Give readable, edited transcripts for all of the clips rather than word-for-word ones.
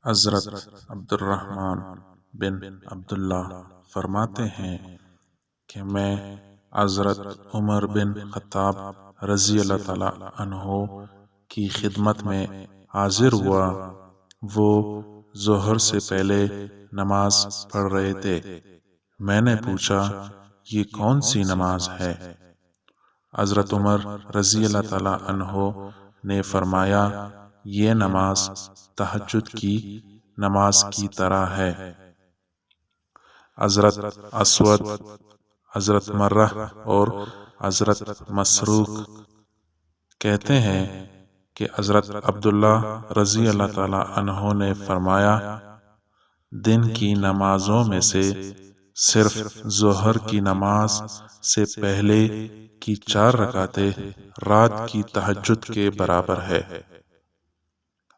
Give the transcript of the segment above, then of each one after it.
حضرت عبد الرحمن بن عبداللہ فرماتے ہیں کہ میں حضرت عمر بن خطاب رضی اللہ تعالی عنہ کی خدمت میں حاضر ہوا۔ وہ ظہر سے پہلے نماز پڑھ رہے تھے۔ میں نے پوچھا یہ کون سی نماز ہے؟ حضرت عمر رضی اللہ تعالی عنہ نے فرمایا یہ نماز تہجد کی نماز کی طرح ہے۔ حضرت اسود، حضرت مرہ اور حضرت مسروق کہتے ہیں کہ حضرت عبداللہ رضی اللہ تعالی عنہ نے فرمایا دن کی نمازوں میں سے صرف ظہر کی نماز سے پہلے کی 4 رکعتیں رات کی تہجد کے برابر ہے،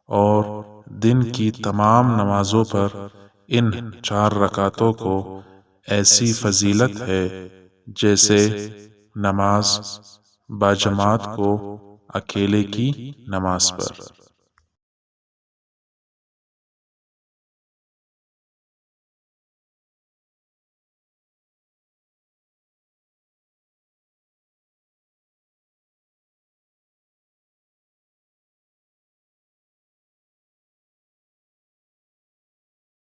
اور دن کی تمام نمازوں پر ان 4 رکعتوں کو ایسی فضیلت ہے جیسے نماز باجماعت کو اکیلے کی نماز پر۔